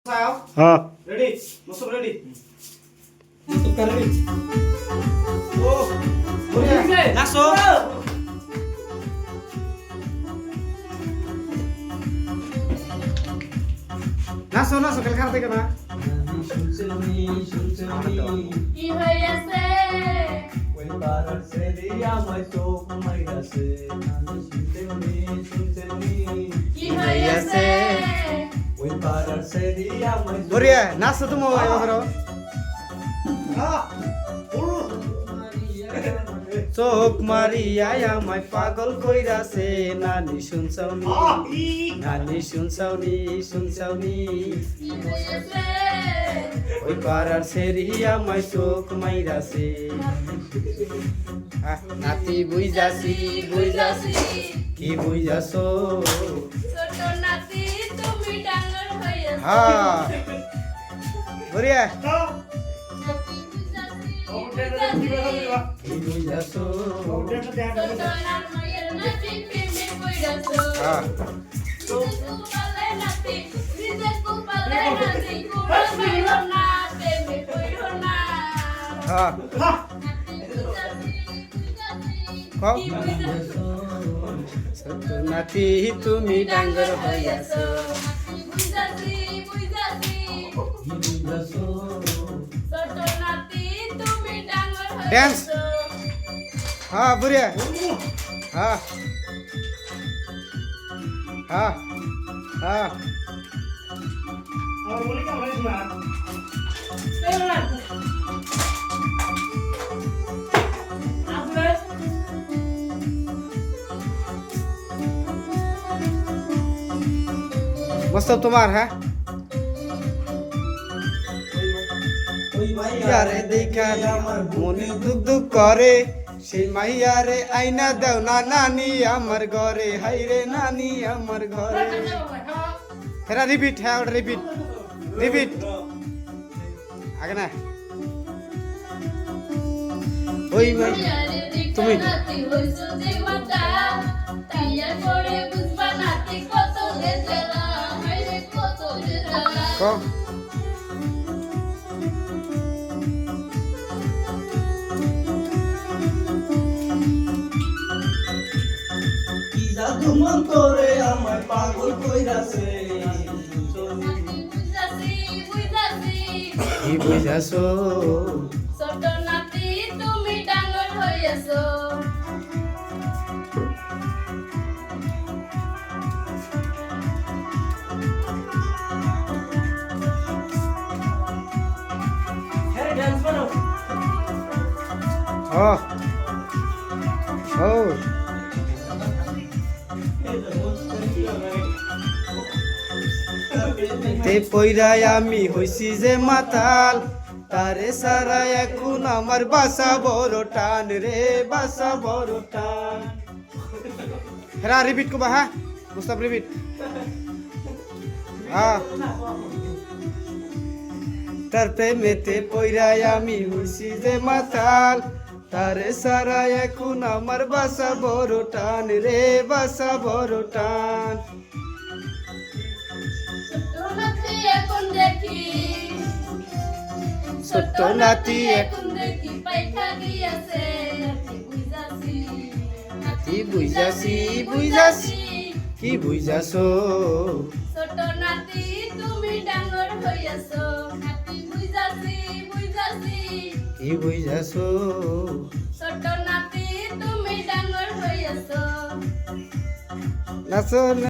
हाँ रेडी मस्त रेडी तुका रेडी ओ नासो নাচো নাচো খেল খারাপ থেকে না কি হইয়াছে ওই পাড়ার সেরিয়া মই তো মাইরাছে কি হইয়াছে ওই পাড়ার সেরিয়া মই বরিয়া নাচো তুমি এবারে চোখ মারিয়া আমায় পাগল কইরাছে নানি শুনছাওনি নানি শুনছাওনি শুনছাওনি কি হইয়াছে ওই পাড়ার সেরিয়া আমায় চোখ মাইরাছে নাতি বুঝাছি বুঝাছি কি বুঝাছো ছোট নাতি তুমি ডাঙর হইয়াছে হ্যাঁ বরিয়া নাতি বুঝাছি কি বুঝাছো ছোট নার মায়ের নাতি প্রেমে পড়াছো হ্যাঁ কুপালে নাতি নিজে কুপালে নাতি কুড়ো মাইরো না প্রেমে পড়ো না হ্যাঁ কও কি বুঝাছো ছোট নাতি তুমি ডাঙ্গর হইয়াছো বুঝাছি বুঝাছি ছোট নাতি তুমি ডাঙর Dance. হইয়াছো হ্যাঁ বরিয়া হ্যাঁ হ্যাঁ হ্যাঁ আমার বলি কেমন রে না মস্ত তোমার হ্যাঁ ওই মাইয়া ইয়ারে দেখা আমার মনে দুঃখ দুঃখ করে সেই মাইয়ারে আইনা দেও না নানি আমার ঘরে হাইরে নানি আমার ঘরে হেরা রিপিট হ্যাঁ ওটা রিপিট রিপিট আগে না ওই মাই তুমি নাতি হইছো যে মাতা তাইয়া করে বুঝবা নাতি কত যে জ্বালা হাইরে কত যে জ্বালা কও কি জাদু মন্তরে আমায় পাগল কইরাছে নাতি বুঝাছি বুঝাছি কি বুঝাছো ছোট নাতি তুমি ডাঙর হইয়াছো হ্যাঁ ডান্স বানাও ও ও তে পইরাই আমি হইছি যে মাতাল তারে সারা এখন আমার বাসা বড় টান রে বাসা বড় টান হেরা রিপিট করবা হ্যাঁ মুস্তাফ রিপিট হ্যাঁ তার প্রেমেতে পইরাই আমি হইছি যে মাতাল তারে সারা এখন আমার বাসা বড় টান রে বাসা বড় টান ছোট নাতি এখন দেখি ছোট নাতি এখন দেখি পাইখা গিয়াছে নাতি বুঝাছি কি বুঝাছি বুঝাছি কি বুঝাছো ছোট নাতি তুমি ডাঙর হইয়াছো নাতি বুঝাছি বুঝাছি কি বুঝাছো ছোট নাতি তুমি ডাঙর হইয়াছো নাচো